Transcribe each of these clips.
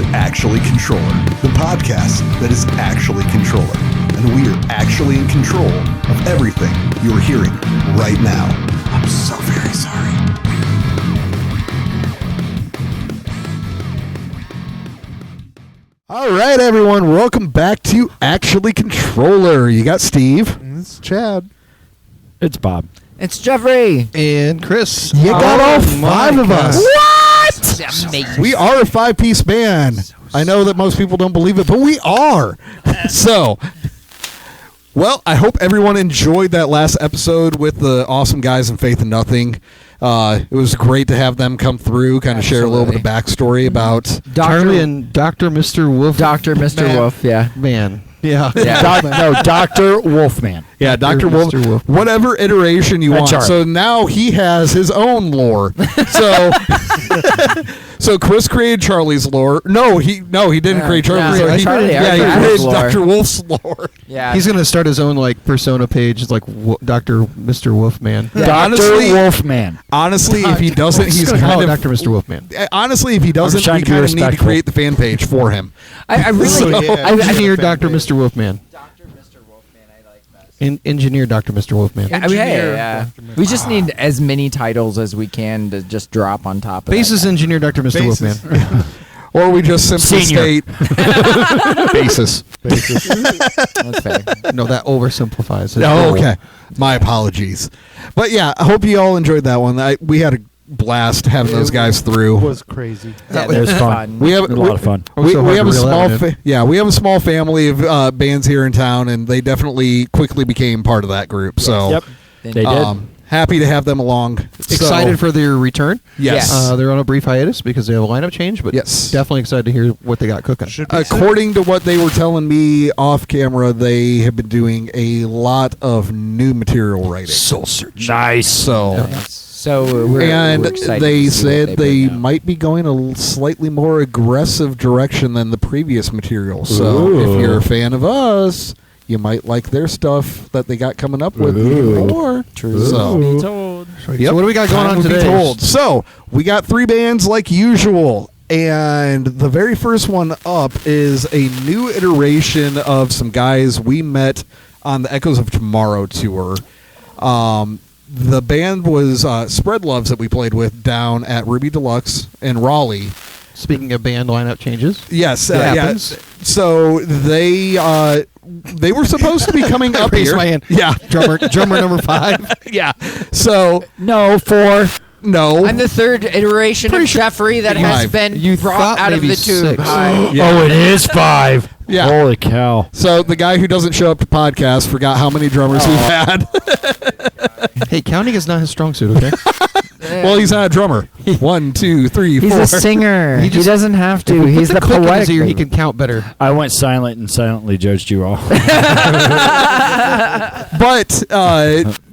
Actually Contrøller, the podcast that is actually Contrøller. And we are actually in control of everything you are hearing right now. I'm so very sorry. All right, everyone. Welcome back to Actually Contrøller. You got Steve. It's Chad. It's Bob. It's Jeffrey. And Chris. You got all five of us. What? Amazing. We are a five-piece band. I know that most people don't believe it, but we are. So, well, I hope everyone enjoyed that last episode with the awesome guys in Faith in Nothing. It was great to have them come through, kind of share a little bit of backstory about Charlie and Dr. Mr. Wolf. Dr. Mr. Man. Wolf, yeah. Man. Yeah. Dr. Wolfman. Yeah, Dr. Wolf, Mr. Wolf. whatever iteration you want. Charlie. So now he has his own lore. So Chris created Charlie's lore. No, he didn't create Charlie's lore. He created Dr. Wolf's lore. Yeah. He's going to start his own persona page. It's like Dr. Mr. Wolfman. Yeah. Dr. Wolfman. Honestly, if he doesn't, he's kind kind of of Dr. Mr. Wolfman. Honestly, if he doesn't, trying we to be kind of need to respectful. create the fan page for him. I really... Engineer Dr. Mr. Wolfman. Dr. Mr. Wolfman, I like that. Engineer Dr. Mr. Wolfman. Yeah, I mean, yeah. We just need as many titles as we can to just drop on top of Basis that. Engineer Dr. Mr. Wolfman. Or we just simply Senior. state basis. That's fair. No, that oversimplifies it. Oh, okay. My apologies. But yeah, I hope you all enjoyed that one. We had a blast having those guys through. It was crazy. Yeah, It was fun. We have A lot of fun. We So hard have to a reel small, that in. we have a small family of bands here in town, and they definitely quickly became part of that group. So, Yep. They did. Happy to have them along. Excited for their return. Yes. Yes. They're on a brief hiatus because they have a lineup change, but Yes. definitely excited to hear what they got cooking. According to what they were telling me off camera, they have been doing a lot of new material writing. Soul Search. Nice. So, So we're and excited they to see what said they bring out. might be going a slightly more aggressive direction than the previous material. So Ooh. if you're a fan of us, you might like their stuff that they got coming up with even Ooh. more. True. So, So what do we got going time on will be today? told. So we got three bands like usual. And the very first one up is a new iteration of some guys we met on the Echoes of Tomorrow tour. The band was Spread Loves that we played with down at Ruby Deluxe in Raleigh. Speaking of band lineup changes. Yes, It yeah. happens. So they were supposed to be coming up Raise here. my hand. Yeah, Drummer number 5. yeah. So No, 4. no. I'm the third iteration of Jeffrey that has Five. been You brought thought out of maybe the tube. 6. Hi. Yeah. Oh, it is 5. Yeah. Holy cow. So the guy who doesn't show up to podcast forgot how many drummers we've had. Hey, counting is not his strong suit, okay? Well, he's not a drummer. 1, 2, 3, 4. He's a singer. He doesn't have to. He's Put the click in his poetic. ear, he can count better. I went silent and silently judged you all. But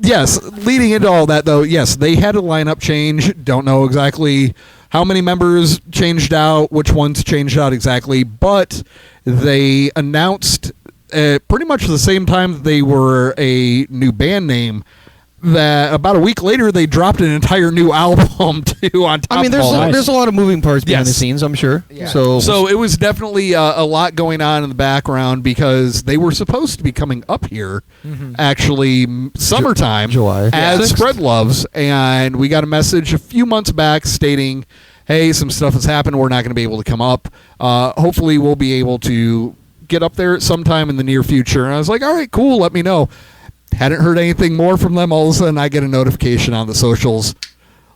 yes, leading into all that though, yes, they had a lineup change. Don't know exactly how many members changed out, which ones changed out exactly, but they announced pretty much the same time that they were a new band name, that about a week later they dropped an entire new album too on top I mean, of all that. there's a lot of moving parts behind the Yes. scenes, I'm sure. Yeah. So it was definitely a lot going on in the background because they were supposed to be coming up here actually summertime July. as 6th. Spread Loves, and we got a message a few months back stating, hey, some stuff has happened, we're not going to be able to come up. Hopefully we'll be able to get up there sometime in the near future. And I was like, all right, cool, let me know. Hadn't heard anything more from them. All of a sudden I get a notification on the socials.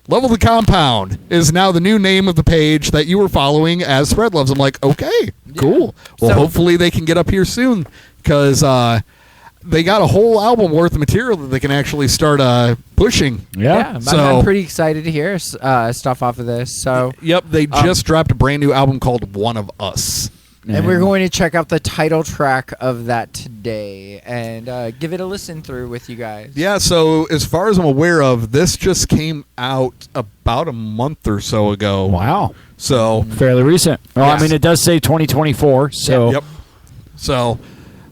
Level the Compound is now the new name of the page that you were following as Spread Loves. I'm like, okay, cool. Well, So- hopefully they can get up here soon because they got a whole album worth of material that they can actually start pushing. Yeah, So- I'm pretty excited to hear stuff off of this. So, Yep, they just dropped a brand new album called One of Us. and we're going to check out the title track of that today and give it a listen through with you guys. Yeah, so as far as I'm aware of, this just came out about a month or so ago. Wow. So, Fairly recent. Well, Yes. I mean, it does say 2024, so. yep. So,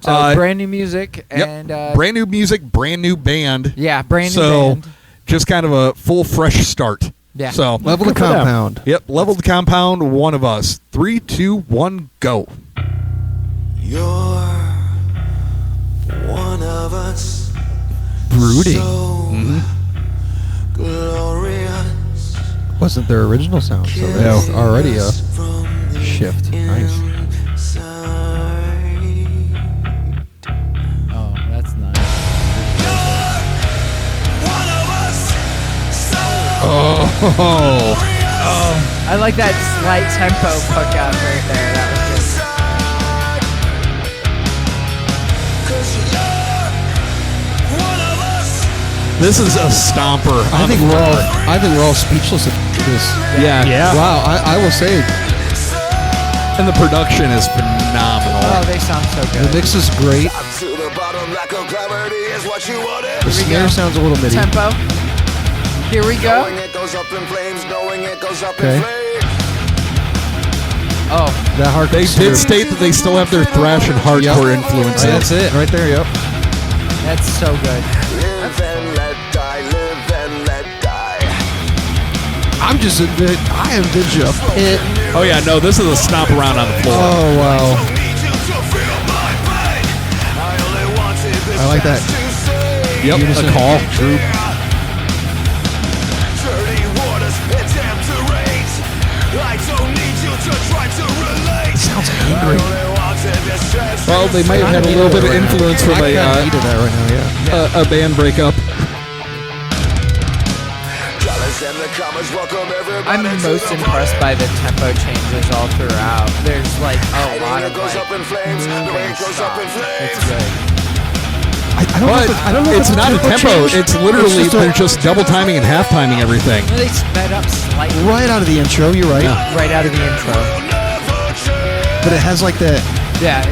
So brand new music yep, and brand new music, brand new band. yeah, brand new So, band. just kind of a full fresh start. Yeah. So Level the Good for them. compound. yep, level the compound. One of us. 3, 2, 1, go. You're one of us. Brooding. So glorious. Wasn't their original sound, so that's already a From the shift. Nice. inside. Oh, that's nice. One of us. So Oh, I like that slight tempo hook up right there. That was good. Cause you're one of us. this is a stomper. I think we're all speechless at this. Yeah. Yeah. Wow, I will say And the production is phenomenal. Oh, they sound so the good. mix is great. Up to the bottom, lack of clarity is what you wanted. The snare sounds a little MIDI. Tempo. Here we go. Knowing it goes up in flames, knowing it goes up Okay. in flames. Oh, That hard. They did state that they still have their thrash and hardcore influences. That's it, right there. Yep. that's so good. Live and let die, live and let die. I envision a pit. Oh yeah, no, this is a stomp around on the floor. Oh wow. Need you to feel my pain. I only wanted this I like that. chance to say. Yep, Unison. a call. Group. Dirty waters, attempt to raise. I don't need you to try to relate. Sounds I angry. only wanted this chance to Well, they might have had a little bit of influence from I kinda needed that right now. Yeah. a band breakup. Colors and the commas, welcome everybody I'm to most the impressed by the tempo changes all throughout. There's like a lot of goes like up in flames, the moving rain goes up stuff. in flames. It's good. I don't know. It's not a tempo. It's literally they're just double timing and half timing everything. They sped up slightly right out of the intro. You're right. right out of the intro. But it has like that. Yeah,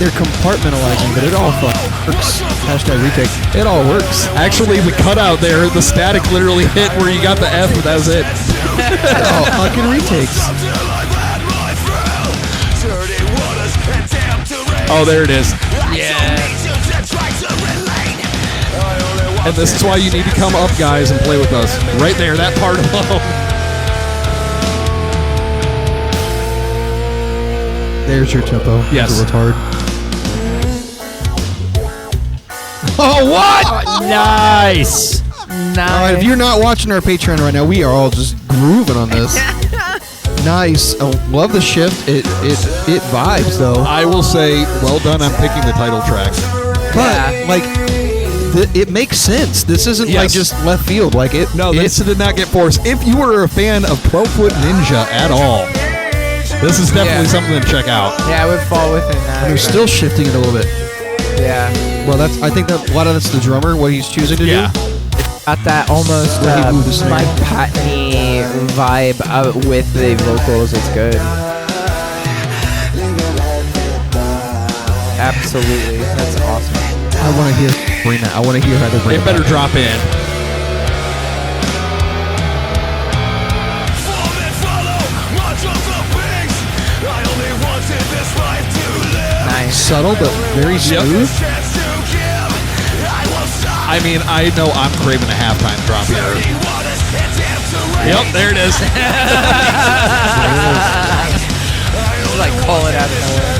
They're compartmentalizing, but it all works. Hashtag retake. It all works. Actually, the cutout there, the static literally hit where you got the F, but that was it. Oh, fucking retakes. Oh, there it is. yeah. And this is why you need to come up, guys, and play with us. Right there, that part alone. There's your tempo. Yes. It's a retard. Oh, what? Nice. All right, if you're not watching our Patreon right now, we are all just grooving on this. Nice. Oh, love the shift. It vibes though. I will say, well done on picking the title track. But Yeah. like, it makes sense. This isn't like Yes. just left field. Like it. No, this did not get forced. If you were a fan of 12-Foot Ninja at all, this is definitely Yeah. something to check out. Yeah, I would fall within that. They're still shifting it a little bit. Yeah. Well, I think that a lot of that's the drummer, what he's choosing to Yeah. do. Got that almost Where he moved the snare. Mike Patney vibe with the vocals. It's good. Absolutely. That's awesome. I want to hear bring that. I want to hear how they bring It better drop in. Nice. subtle but very smooth. I mean, I know I'm craving a halftime drop here. Yep, there it is. Like call it out of nowhere.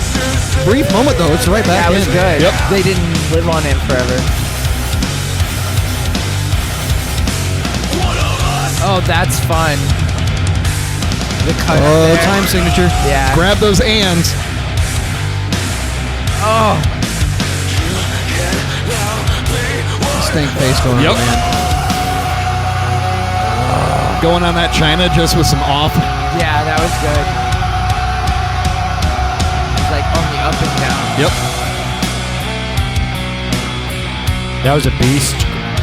Brief moment though, it's right back That was in. good. Yep. They didn't live on it forever. Oh, that's fun. The cut. Oh, there. time signature. Yeah. Grab those ands. Oh, Stank face going Yep. on, man. Going on that China just with some off. yeah, that was good. It's like on the up and down. Yep. That was a beast.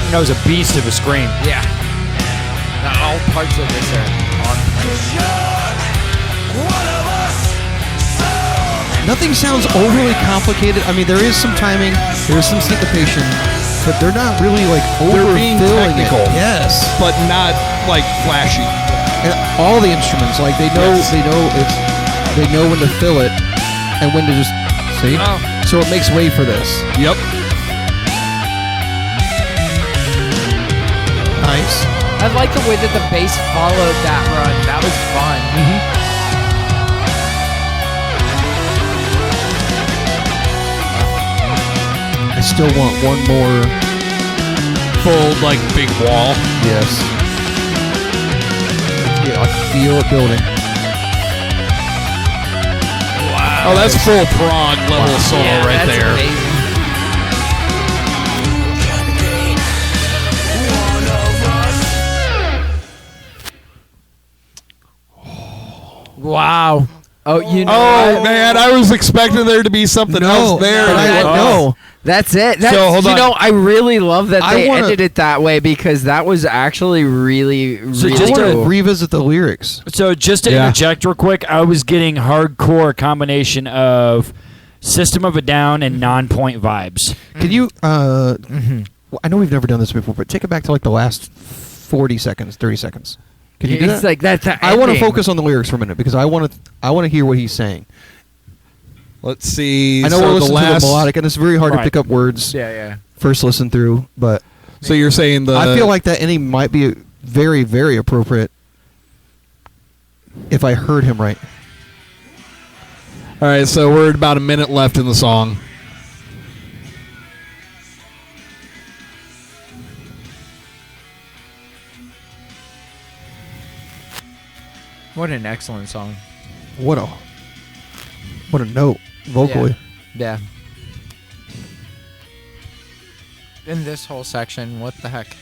That was a beast of a scream. Yeah. Now, all parts of this are on point. Nothing sounds overly complicated. I mean, there is some timing, there is some syncopation, but they're not really like They're being overfilling technical. it. Yes. But not like flashy. And all the instruments, like they know, Yes. they know when to fill it and when to just see. Oh. So it makes way for this. Yep. Nice. I like the way that the bass followed that run. That was fun. I still want one more. Full, like, big wall. Yes. Yeah, I can feel it building. Oh, that's full prog level solo right that's there. amazing. Wow. Oh, you know. Oh, man, I was expecting there to be something else there. No. That's it. That's, So, hold you on. know, I really love that I they wanna- ended it that way because that was actually really, So really just I to- want cool. to revisit the lyrics. So just to Yeah. interject real quick, I was getting hardcore combination of System of a Down and non-point vibes. Can you? Well, I know we've never done this before, but take it back to like the last 40 seconds, 30 seconds. Can you do It's that? like that's the I want to ending. focus on the lyrics for a minute because I want to hear what he's saying. Let's see. I know so we're the listening to last, the melodic, and it's very hard to Right. pick up words Yeah. first listen through. But So you're saying the... I feel like that ending might be very, very appropriate if I heard him right. All right, so we're at about a minute left in the song. What an excellent song. What a note vocally. Yeah. In this whole section, what the heck?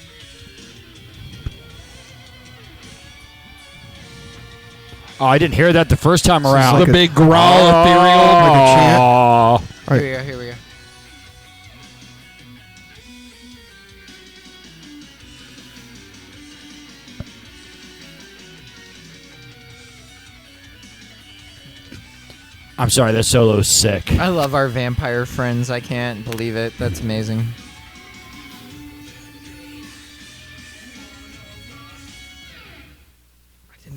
Oh, I didn't hear that the first time around. like the a- big growl, ethereal. like a chant. Oh. All right. Here we go. I'm sorry, that solo's sick. I love our vampire friends. I can't believe it. That's amazing.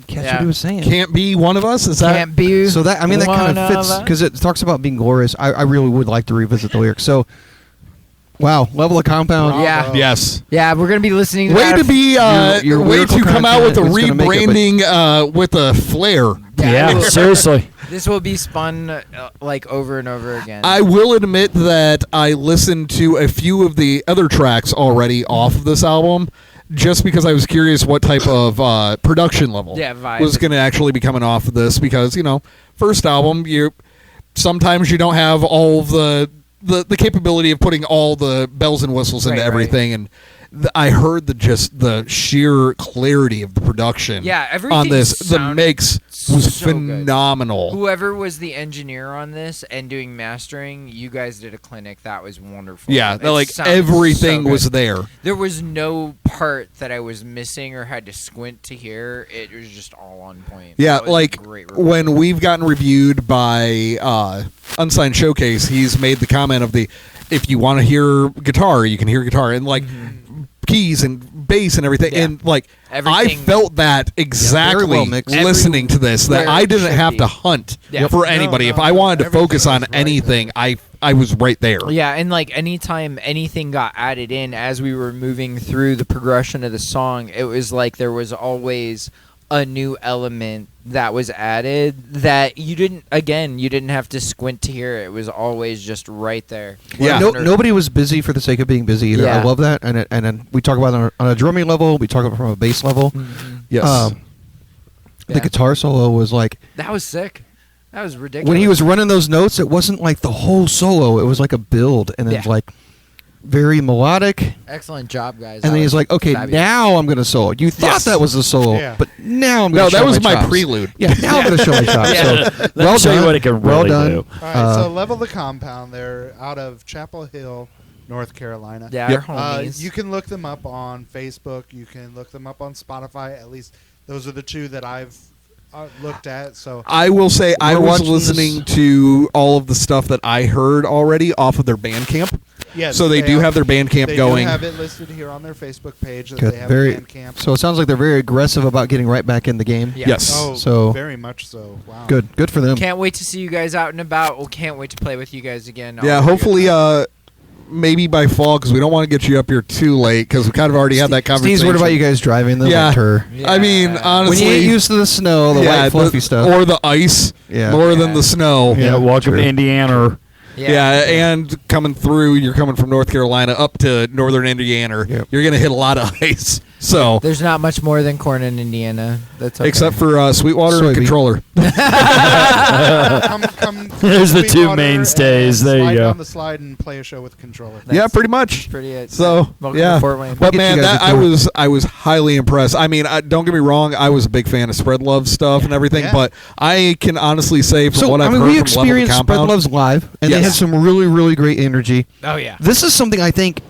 Catch Yeah. what he was saying. Can't be one of us? Is that... Can't be. So that that kind one of fits us. because it talks about being glorious. I really would like to revisit the lyrics. So, wow, level of compound. Yeah. Yes. Yeah, we're gonna be listening to Way that. to be, your way lyrical to come out with a content is gonna make it, but- rebranding with a flair. Yeah, seriously. This will be spun like over and over again. I will admit that I listened to a few of the other tracks already off of this album just because I was curious what type of production level vibe. was going to actually be coming off of this because, you know, first album, sometimes you don't have all the capability of putting all the bells and whistles into Right, everything, and I heard the sheer clarity of the production. Yeah, everything on this. The sounded mix was so good. phenomenal. Whoever was the engineer on this and doing mastering, you guys did a clinic. That was wonderful. Yeah, It like sounded everything so was good. there. There was no part that I was missing or had to squint to hear. It was just all on point. Yeah, That was a like great report. when we've gotten reviewed by Unsigned Showcase, he's made the comment of if you want to hear guitar, you can hear guitar, and like keys and bass and everything. Yeah. And like Everything- I felt that exactly well mixed. listening to this, that Everywhere I it didn't should have be. to hunt Yeah. for No, anybody. no, if I wanted to everything focus on was right anything, I was right there. Yeah, and like anytime anything got added in as we were moving through the progression of the song, it was like there was always a new element that was added that you didn't have to squint to hear. It was always just right there. Yeah. Nobody was busy for the sake of being busy either. Yeah. I love that, and then we talk about it on a drumming level. We talk about it from a bass level. Yes. The Yeah. guitar solo was like That was sick. That was ridiculous. when he was running those notes. It wasn't like the whole solo. It was like a build, and it's Yeah. like very melodic. Excellent job, guys. And then he's like, "Okay, fabulous. now I'm gonna solo." You thought Yes. that was the solo, Yeah. but now I'm gonna. No, show that was my chops. prelude. Yeah, now I'm gonna show my chops. Yeah. So, Let me well show you done. what it can well really done. do. All right, so level the compound. They're out of Chapel Hill, North Carolina. Yeah, Yep. our homies. You can look them up on Facebook. You can look them up on Spotify. At least those are the two that I've looked at. So I will say I We're was watching listening this- to all of the stuff that I heard already off of their Bandcamp. yes, So they do have their Bandcamp they going. do have it listed here on their Facebook page that Good. they have Very. a Bandcamp. So it sounds like they're very aggressive about getting right back in the game. Yeah. Yes. Oh, So- very much so. Wow. Good for them. Can't wait to see you guys out and about. Well, can't wait to play with you guys again. Yeah, All hopefully maybe by fall, because we don't want to get you up here too late, because we kind of already had that conversation. Steve's, what about you guys driving the winter? I mean, honestly, When you get used to the snow, the white fluffy stuff. or the ice, more than the snow. Yeah, welcome true. to Indiana. Yeah, and coming through, you're coming from North Carolina up to northern Indiana. Yep. You're going to hit a lot of ice. So There's not much more than corn in Indiana. That's okay. except for Sweetwater and Soybean. Controller. Come There's the two Sweetwater mainstays. and There you slide go. down the slide and play a show with Controller. Yeah, pretty much. pretty it. So Welcome yeah, to Fort Wayne. but Get man, you guys that, a tour. I was highly impressed. I mean, don't get me wrong, I was a big fan of Spread Love stuff and everything, Yeah. but I can honestly say from So, what I've heard we from Level experienced Spread Compound, Love's live, and they Yes. had some really, really great energy. Oh yeah. This is something I think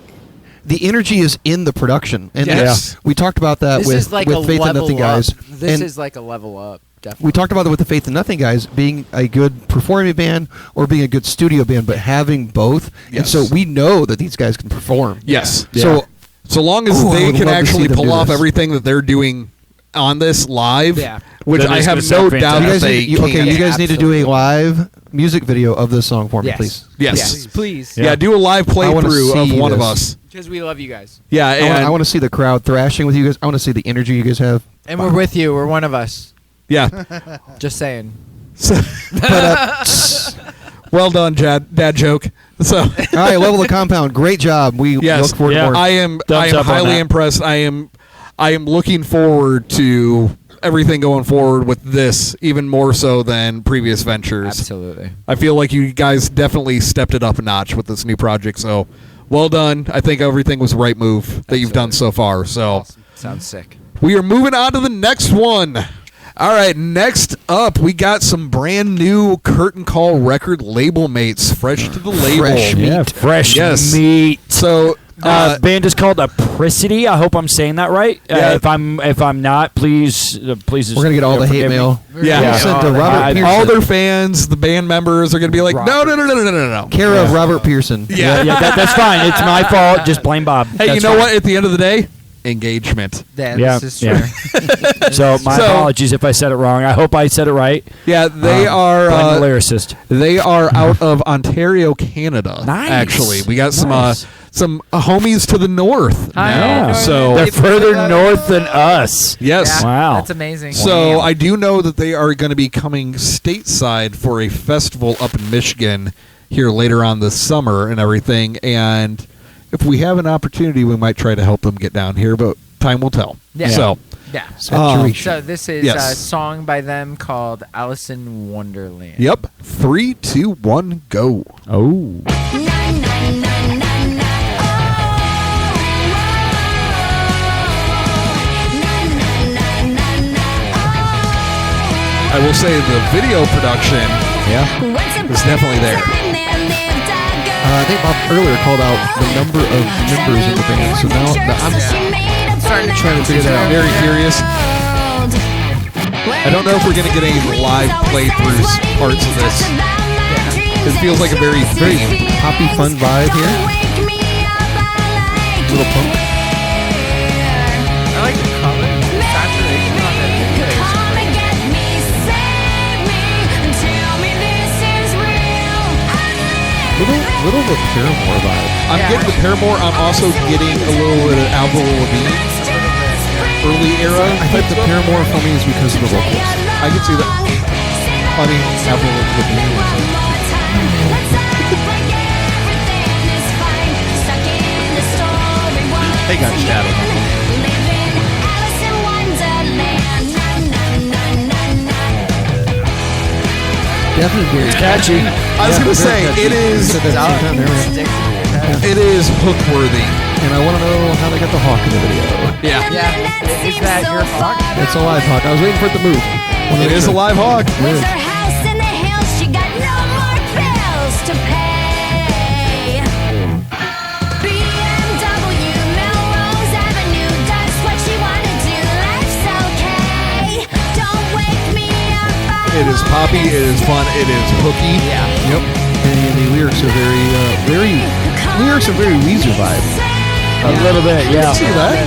the energy is in the production. And Yes. we talked about that This with is like a Faith and level Nothing up. guys. This And is like a level up. Definitely. we talked about it with the Faith and Nothing guys being a good performing band or being a good studio band, but having both. And Yes. so we know that these guys can perform. yes. So So long as Ooh, I they would can love to see actually them pull do off this. everything that they're doing on this live, Yeah. which That I is have gonna no sound doubt you that guys, they need, you, can. okay, you guys need to do absolutely. a live music video of this song for me, Yes. please. Yes. Please. Yeah, do a live wanna playthrough of see one of this. us. Because we love you guys. Yeah, and I want to see the crowd thrashing with you guys. I want to see the energy you guys have. And we're with you. We're one of us. yeah. Just saying. So, well done, dad joke. So All right, Level the Compound. Great job. We yes, look forward Yeah. to more. I am Thumbs up on highly that. impressed. I am looking forward to everything going forward with this, even more so than previous ventures. Absolutely. I feel like you guys definitely stepped it up a notch with this new project. So well done. I think everything was the right move that you've done so far. So Sounds sick. we are moving on to the next one. All right, next up, we got some brand new Curtain Call record label mates, fresh to the label. Fresh meat. Yeah, fresh Yes. meat. So, Band is called Apricity. I hope I'm saying that right. Yeah. If I'm not, please. Just, We're gonna get all the hate forgive me. mail. Yeah. Sent to Oh, Robert I- Pearson. all their fans, the band members, are going to be like, no. care of Robert Pearson. Yeah, that's fine. It's my fault. Just blame Bob. Hey, That's you know fine. what? At the end of the day, engagement. Yeah, This is true. yeah. So my So- apologies if I said it wrong. I hope I said it right. Yeah, they Blame the are. lyricist. They are out of Ontario, Canada. Nice. Actually, we got Nice. some homies to the north Hi. now. Yeah. So They're further north than us. yes. Yeah, Wow. That's amazing. So Wow. I do know that they are going to be coming stateside for a festival up in Michigan here later on this summer and everything. And if we have an opportunity, we might try to help them get down here, but time will tell. Yeah. So Yeah. Saturation. So this is Yes. a song by them called Allison Wonderland. yep, 3, 2, 1, go. Oh. I will say the video production is definitely there. I think Bob earlier called out the number of members in the band. So now I'm Starting to trying to figure that out. Very curious. I don't know if we're going to get any live playthroughs parts of this. It feels like a very themed. Poppy fun vibe here. Little punk. I like the color. Saturation on that video is great. Little of a Paramore vibe. I'm getting the Paramore. I'm also getting a little bit of Avril Lavigne early era. I think the Paramore for me is because of the vocals. I can see that. I mean, Avril Lavigne. They got Shadow. Definitely very Catchy. I was gonna say it is. Said that at the same time there, It is hook worthy. And I want to know how they got the hawk in the video. Yeah, Yeah. Is that your hawk? It's a live hawk. I was waiting for it to move. it is a live hawk. Yeah. It is poppy. It is fun. It is hooky. Yeah. Yep. And the lyrics are very Weezer vibe. A little bit, yeah. See that?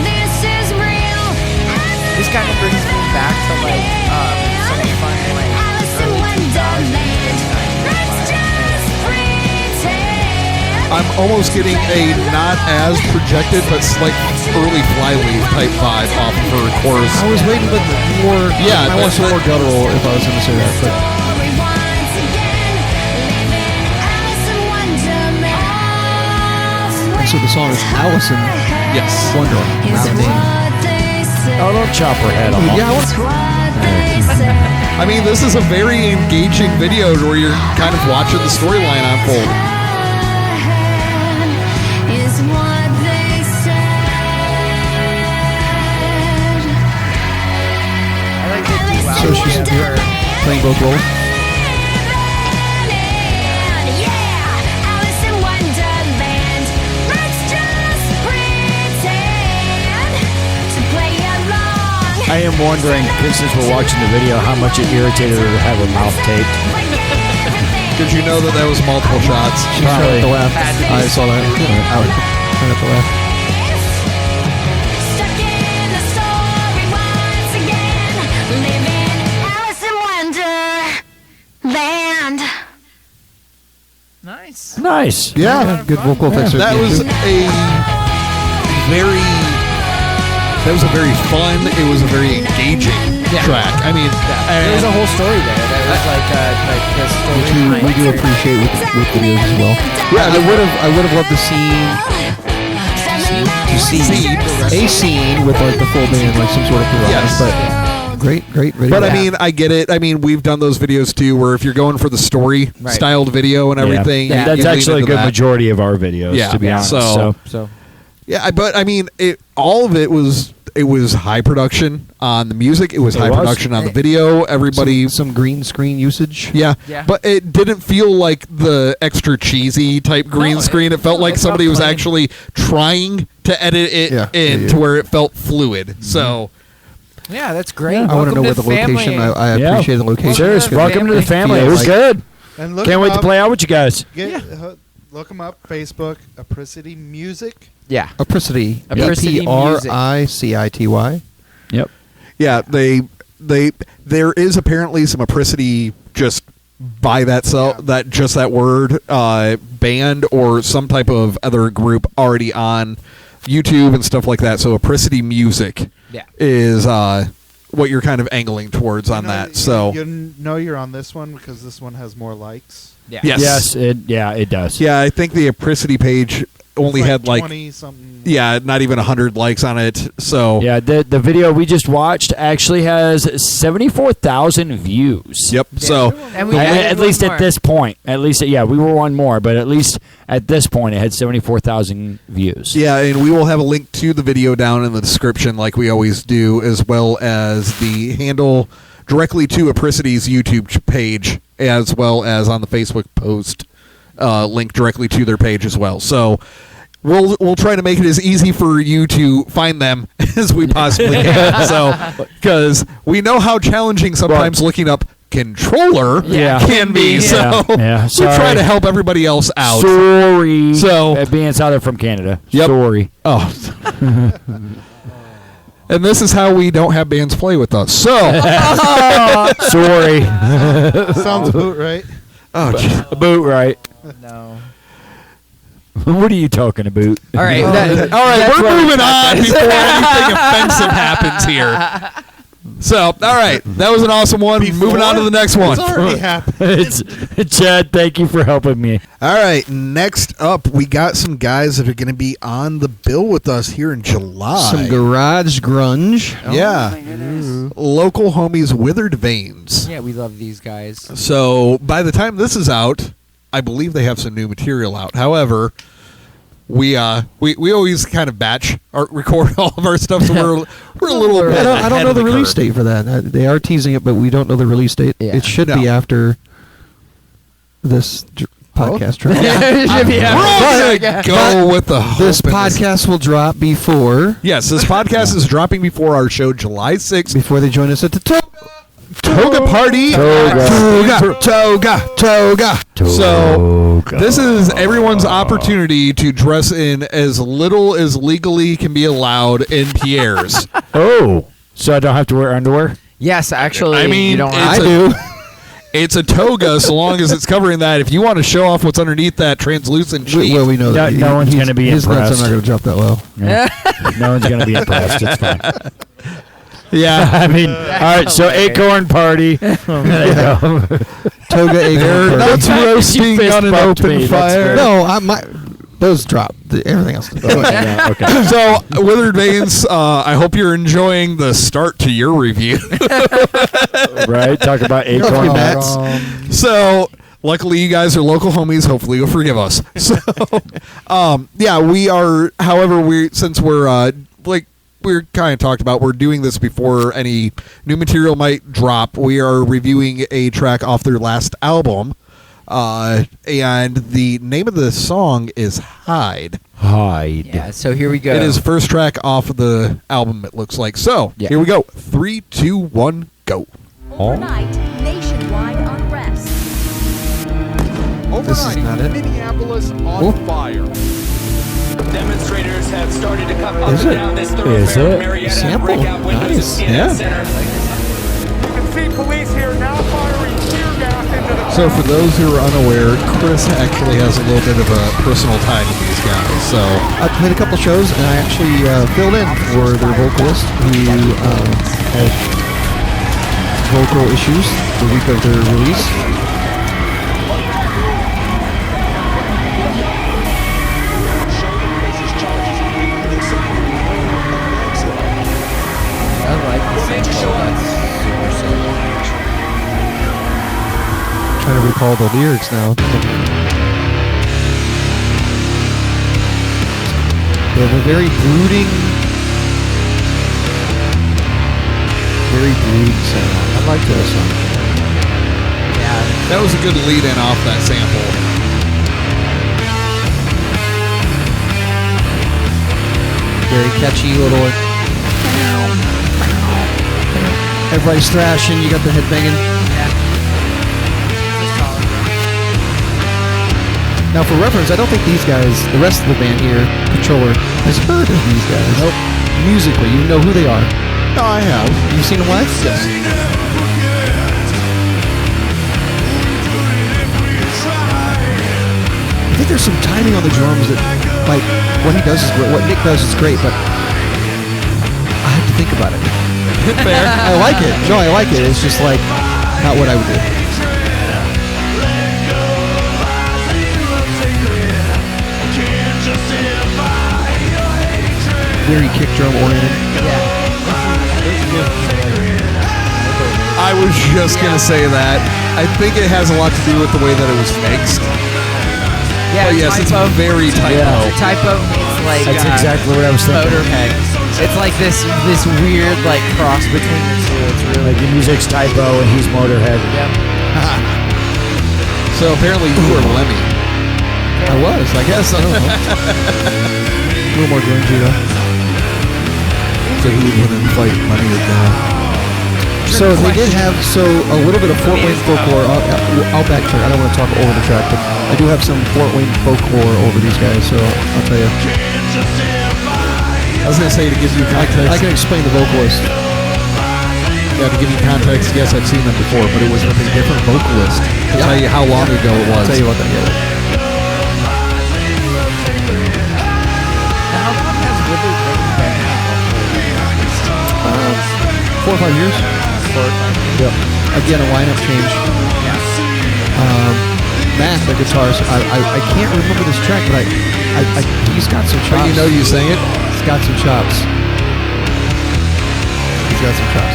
This kind of brings me back to like some fun like early 2000s. I'm almost getting a not as projected, but like early Flyleaf type vibe off of her chorus. I was waiting, but more. Yeah, I want some more guttural if I was going to say that. But and so the song is Allison. Yes. Wonderland. Oh, don't chop her head off. Yeah, I mean, this is a very engaging video where you're kind of watching the storyline unfold. I like the duality So she's of her. playing both roles. I am wondering, since we're watching the video, how much it irritated her to have her mouth taped. Did you know that was multiple shots? She's trying to laugh. Had to be. I saw that. I was trying to laugh. Nice. Nice. Yeah. Good vocal effects. That was a very fun. It was a very engaging track. I mean, There was a whole story there. That was like the story. we do appreciate with videos as well. Yeah, I would have loved to see a scene with like the full band, like some sort of garage. Yes. But great video. But I mean, I get it. I mean, we've done those videos too, where if you're going for the story styled video and everything, Yeah. you That's lean actually a into good that. majority of our videos, Yeah. to be Yeah. honest. So- Yeah, but I mean, all of it was high production on the music. It was high was. production on the video. Everybody, some green screen usage. yeah, Yeah. but it didn't feel like the extra cheesy type green screen. It felt like it's somebody not was plain. actually trying to edit it in to where it felt fluid. So. Yeah, that's great. I want to know where the location. I Yeah. appreciate the location. Cheers. Welcome to the family. It was Like- good. And look Can't wait to up, play out with you guys. Look them up. Facebook, Apricity Music. Yeah. Apricity. Apricity music. Apricity. Yep. Yeah, there is apparently some Apricity just by that that word band or some type of other group already on YouTube and stuff like that. So Apricity Music is what you're kind of angling towards on that. So you know you're on this one because this one has more likes. Yeah. yes, It does. yeah, I think the Apricity page only It's had like 20 something. yeah, not even 100 likes on it. So Yeah, the video we just watched actually has 74,000 views. yep. So And we At added least one at more. this point. At least, yeah, we were one more, but at least at this point, it had 74,000 views. yeah, and we will have a link to the video down in the description like we always do, as well as the handle directly to Apricity's YouTube page, as well as on the Facebook post link directly to their page as well. So we'll try to make it as easy for you to find them as we possibly can. So because we know how challenging sometimes looking up Contrøller can be. So Yeah, we sorry. try to help everybody else out. Sorry. So- being Southern from Canada. Yep. Sorry. Oh. And this is how we don't have bands play with us. So, Sorry. Sounds about right. Boot right. No. What are you talking about? All right. all right, we're moving on before anything offensive happens here. So, all right, that was an awesome one. Moving on to the next one. It's already happened. It's Chad, thank you for helping me. All right, next up, we got some guys that are going to be on the bill with us here in July. Some garage grunge. Yeah. Local homies, Withered Veins. Yeah, we love these guys. So by the time this is out, I believe they have some new material out. However, we always kind of batch or record all of our stuff, so we're a little bit I don't ahead know of the release curve. date for that. They are teasing it, but we don't know the release date. Yeah. It should No. be after this podcast. Right? We're all gonna go with the hope This in podcast will drop before Yes, this podcast is dropping before our show, July 6th. before they join us at the Toga Party. Toga. So this is everyone's opportunity to dress in as little as legally can be allowed in Pierre's. Oh, so I don't have to wear underwear? Yes, actually, I mean, you don't it's have a- to. It's a toga, so long as it's covering that. If you want to show off what's underneath that translucent sheet, Well, we know that. No one's going to be his nuts impressed. are not going to drop that low. Yeah. No one's going to be impressed. It's fine. yeah, I mean, all right, so acorn party. There you go. Toga they're acorn nuts party. roasting fist on an bumped open me, that's fire. fair. No, those drop. Everything else. Yeah, okay. So, Withered Veins, I hope you're enjoying the start to your review. Right? Talk about acorn Okay, nuts. So, luckily, you guys are local homies. Hopefully, you'll forgive us. So, yeah, we are. However, since we're we're kind of talked about, we're doing this before any new material might drop. We are reviewing a track off their last album, and the name of the song is Hide. Hide. Yeah, so here we go. It is first track off of the album, it looks like. So, Yeah. here we go. 3, 2, 1, go. Overnight, nationwide unrest. This is not it. Minneapolis on Oh. fire. Demonstrators have started to come up Is and it? down this Is thoroughfare. it? Marietta, Sample. breakout windows Nice. in CNN Yeah. Center. You can see police here now firing tear gas into the So, for those who are unaware, Chris actually has a little bit of a personal tie to these guys. So, I played a couple shows, and I actually filled in for their vocalist who had vocal issues the week of their release. I like the sample. That's super simple. Trying to recall the lyrics now. They have a very brooding sound. I like that song. Yeah. that was a good lead in off that sample. Very catchy little. Everybody's thrashing. You got the head banging. Now, for reference, I don't think these guys, the rest of the band here, Contrøller, has heard of these guys. Nope. Musically, you know who they are. No, I have. You've seen them live? Yes. I think there's some timing on the drums that, like, what he does is great. What Nick does is great, but I have to think about it. Fair. I like it. No, I like it. It's just like not what I would do. Very kick drum oriented. I was just going to say that. I think it has a lot to do with the way that it was mixed. Yeah, But yes, it's very typo. Yeah. Typo means like That's exactly what I was thinking. Motorhead. It's like this weird like cross between the two. It's really Like the music's typo and he's Motorhead. Yep. So apparently you were Lemmy. I was, I guess. I don't know. A little more grungy though. So who would win in the fight, Lemmy or John? So they did have a little bit of Fort Wayne folklore. I'll backtrack. I don't want to talk over the track, but I do have some Fort Wayne folklore over these guys. So I'll tell you. I was going to say, to give you context. I can explain the vocalist. Yeah, to give you context, yes, I've seen them before, but it was with a different vocalist. To tell you how long ago it was. I'll tell you what that is. How long has Withered been out? 4 or 5 years. Yep. Again, a lineup change. Matt, the guitarist, I can't remember this track, but he's got some chops. But you know you sang it? He's got some chops. He's got some chops.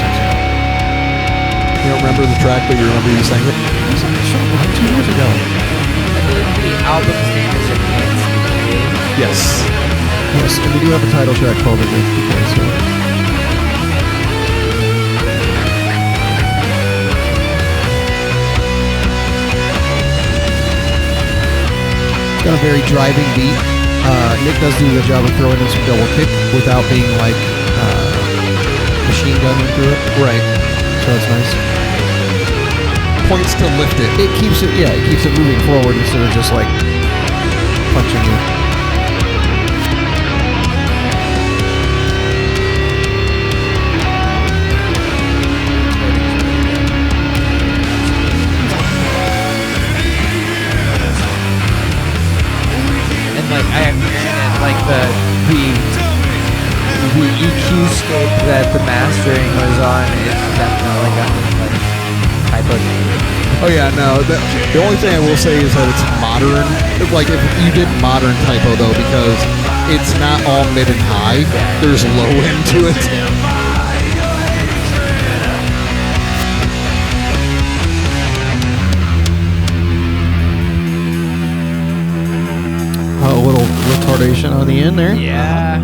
You don't remember the track, but you remember you sang it? He's on the show like 2 years ago. I believe the album's name is Aprictiy. Yes. Yes, and we do have a title track called Aprictiy, so. It's got a very driving beat. Nick does do a good job of throwing in some double kick without being like machine gunning through it. Right. So it's nice. Points to lift it. It keeps it moving forward instead of just like punching you. tape that the mastering was on, it's definitely got like type of. Oh yeah, no. The only thing I will say is that it's modern. Like if you did modern typo though, because it's not all mid and high. There's low end to it. A little retardation on the end there. Yeah.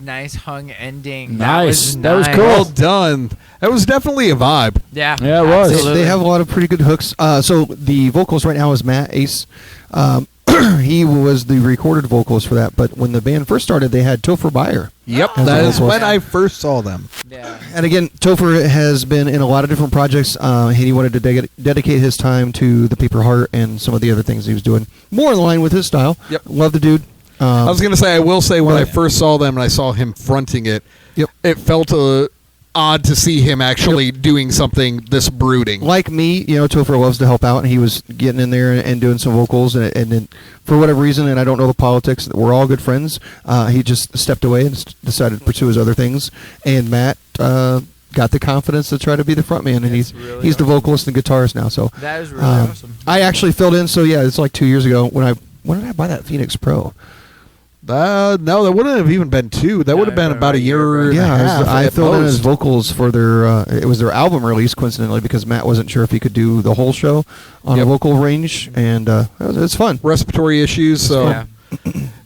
Nice hung ending. Nice. That was That was nice. cool. Well done. That was definitely a vibe. Yeah. Yeah, it was. absolutely. They have a lot of pretty good hooks. So the vocals right now is Matt Ace. He was the recorded vocals for that, but when the band first started, they had Topher Beyer. Yep, As that the is vocals. when I first saw them. Yeah. And again, Topher has been in a lot of different projects. He wanted to dedicate his time to the Paper Heart and some of the other things he was doing. More in line with his style. Yep. Love the dude. I was going to say, I will say, when Well, I first saw them and I saw him fronting it, Yep. it felt odd to see him actually doing something this brooding. Like me, Topher loves to help out, and he was getting in there and doing some vocals, and then for whatever reason, and I don't know the politics, we're all good friends, he just stepped away and decided to pursue his other things, and Matt got the confidence to try to be the frontman, and he's the vocalist and guitarist now. So That is really awesome. I actually filled in, so yeah, it's like 2 years ago when did I buy that Phoenix Pro? No, that wouldn't have even been 2. That would have been about a year and a half. I at filled in most. as vocals for their. It was their album release, coincidentally, because Matt wasn't sure if he could do the whole show on a Yep. vocal range, and it's fun. respiratory issues. So, Yeah.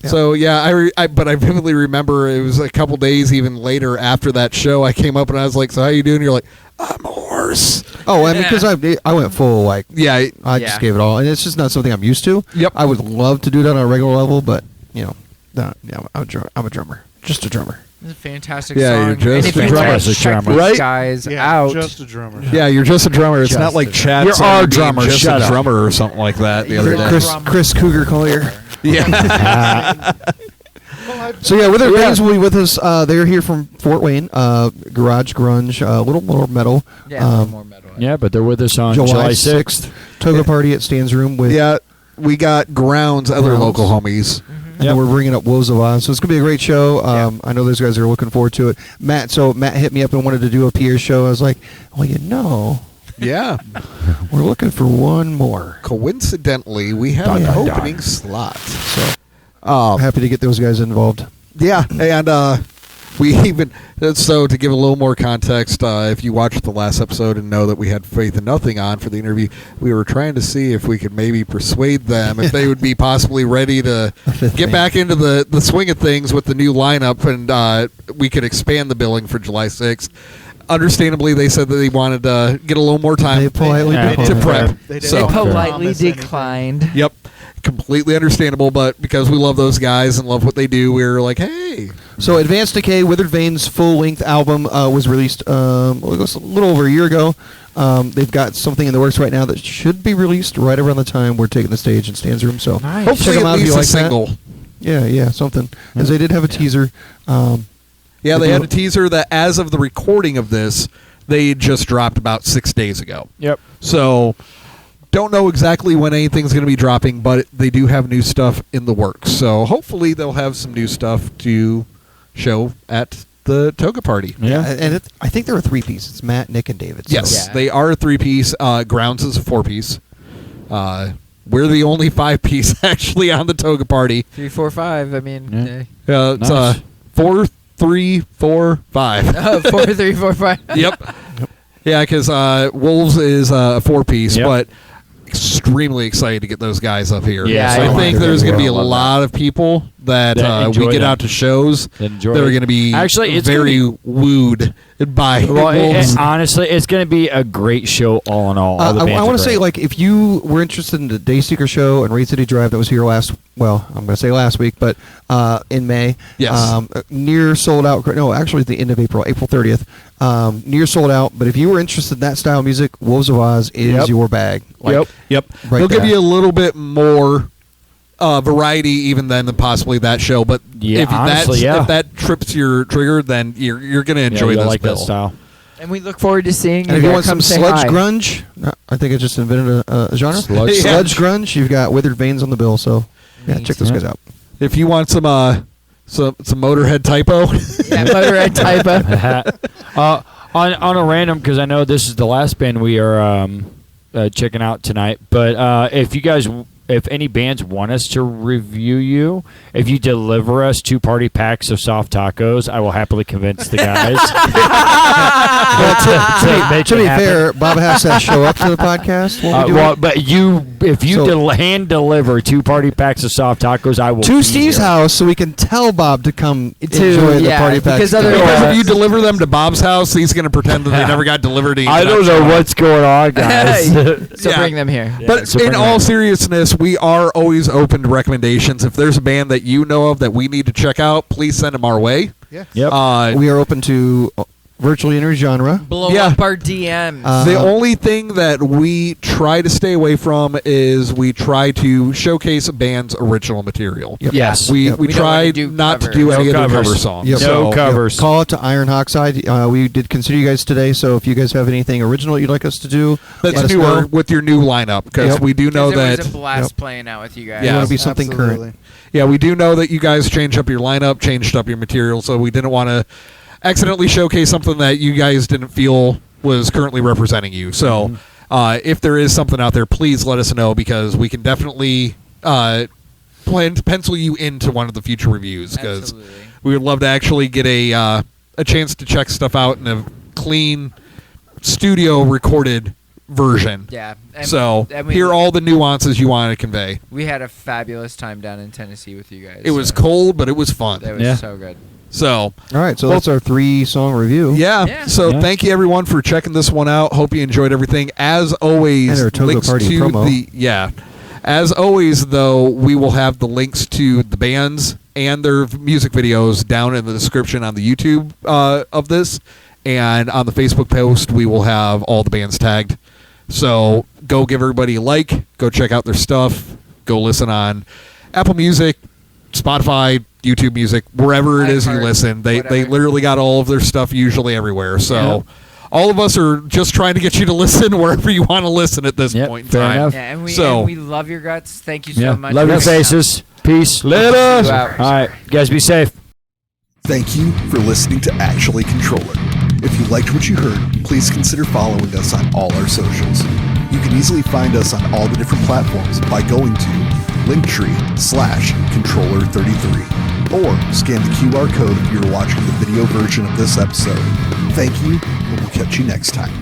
so yeah, but I vividly remember it was a couple days even later after that show. I came up and I was like, "So how you doing?" You're like, "I'm a horse." Oh, I mean, because I went full like Yeah, I Yeah. just gave it all, and it's just not something I'm used to. Yep. I would love to do that on a regular level, but I'm a drummer, just a drummer. It's a fantastic Yeah, song. you're just and if a you drummer. guys Just a check drummer. these Right? guys Yeah, out, just a drummer. yeah, you're just a drummer. It's Just not like a Chad. You're saying our being drummer, just shut a up. drummer or something like that the other day. Chris Cougar Collier. Yeah. So yeah, Withered Veins will be with us. They're here from Fort Wayne. Garage grunge, a little more metal. yeah, a little more metal. Yeah, but they're with us on July 6th. 6th. Toga Party at Stan's Room with. Yeah, we got Grounds, other Grounds. local homies. And then we're bringing up Woes of Oz. So it's going to be a great show. I know those guys are looking forward to it. Matt hit me up and wanted to do a Pierce show. I was like, well, Yeah. we're looking for one more. Coincidentally, we have Dun, an dun, opening slot. So Um, happy to get those guys involved. Yeah, and we even so to give a little more context, if you watched the last episode and know that we had Faith in Nothing on for the interview, we were trying to see if we could maybe persuade them if they would be possibly ready to get back into the swing of things with the new lineup, and we could expand the billing for July 6th. Understandably, they said that they wanted to get a little more time They politely Yeah. to declined. prep. They So, didn't Politely promise anything. declined. yep, completely understandable. But because we love those guys and love what they do, we were like, hey. So Advanced Decay, Withered Veins full-length album was released a little over a year ago. They've got something in the works right now that should be released right around the time we're taking the stage in Stan's Room. So Nice. check Hopefully, them at out if least you a like single. that. Yeah, something. As they did have a teaser. Yeah, they had a teaser that, as of the recording of this, they just dropped about 6 days ago. Yep. So, don't know exactly when anything's going to be dropping, but they do have new stuff in the works. So, hopefully, they'll have some new stuff to show at the Toga Party. Yeah. And I think they're a three-piece. It's Matt, Nick, and David. So. Yes, Yeah. they are a 3-piece. Grounds is a 4-piece. We're the only 5-piece actually on the Toga Party. 3, 4, 5. I mean, Yeah. It's Nice. 4, 3, 4, 5. 4, 3, 4, 5. Yep. Yeah, because Wolves is a 4-piece, Yep. but extremely excited to get those guys up here. Yeah, So I I think love there's that. going to be a Love that. lot of people that That we enjoy get that. out to shows That enjoy that are it. going to be Actually, it's very gonna wooed by Well, Wolves. honestly, it's going to be a great show all in all. All the I bands want are to say, great. like, if you were interested in the Dayseeker show and Raid City Drive that was here last week, but in May. Yes. Near sold out. No, actually, at the end of April 30th. Near sold out. But if you were interested in that style of music, Wolves of Oz is Yep. your bag. Like, Yep. Right They'll give there. you a little bit more variety even than possibly that show, but Yeah, if honestly, yeah. if that trips your trigger, then you're going to Yeah, enjoy you'll this like bill. that style. And we look forward to seeing And if you there. want some Come say sludge hi. grunge, I think I just invented a genre. Sludge- Sludge grunge. You've got Withered Veins on the bill. So yeah, Neat. check those Yeah. guys out. If you want some So it's a Motorhead typo. Yeah, Motorhead typo. On a random, because I know this is the last band we are checking out tonight. But if any bands want us to review you, if you deliver us 2 party packs of soft tacos, I will happily convince the guys. To be fair, Bob has to show up to the podcast. But if you hand deliver 2 party packs of soft tacos, I will to be Steve's here. house so we can tell Bob to come enjoy the party packs. Because otherwise- Because if you deliver them to Bob's house, he's going to pretend that they never got delivered. To I don't know what's going on, guys. So bring them here. But so in bring all them. seriousness, we are always open to recommendations. If there's a band that you know of that we need to check out, please send them our way. Yeah. Yep. We are open to virtually any genre. Blow Yeah. up our DMs. The only thing that we try to stay away from is we try to showcase a band's original material. Yep. Yes. We We don't try wanna do not to covers. do any No of their covers. cover songs. Yep. No covers. Call it to Iron Hawkside. We did consider you guys today, so if you guys have anything original you'd like us to do, let That's us newer know. with your new lineup because Yep. we do know that. It was a blast playing out with you guys. You want to be something Absolutely. current. Yeah, we do know that you guys changed up your lineup, changed up your material, so we didn't want to accidentally showcase something that you guys didn't feel was currently representing you. So if there is something out there, please let us know because we can definitely plan to pencil you into one of the future reviews because Absolutely. we would love to actually get a chance to check stuff out in a clean studio recorded version. Yeah. So and we, hear all the nuances you want to convey. We had a fabulous time down in Tennessee with you guys. It was so cold, but it was fun. That was Yeah. so good. So All right, so Well- that's our 3-song review. yeah. Yeah. So Yeah. thank you everyone for checking this one out. Hope you enjoyed everything. As always, And our Togo links Party to promo. As always, though, we will have the links to the bands and their music videos down in the description on the YouTube of this, and on the Facebook post we will have all the bands tagged. So go give everybody a like. Go check out their stuff. Go listen on Apple Music, Spotify, YouTube Music, wherever it is you iHeart, listen. They whatever. literally got all of their stuff usually everywhere. So all of us are just trying to get you to listen wherever you want to listen at this Yep, point in fair time. enough. Yeah, and So- we love your guts. Thank you so Yeah. much. Love your for coming out. faces. Peace. Later. 2 hours. All right. Guys, be safe. Thank you for listening to Actually Contrøller. If you liked what you heard, please consider following us on all our socials. You can easily find us on all the different platforms by going to linktree/Contrøller33 or scan the QR code if you're watching the video version of this episode. Thank you, and we'll catch you next time.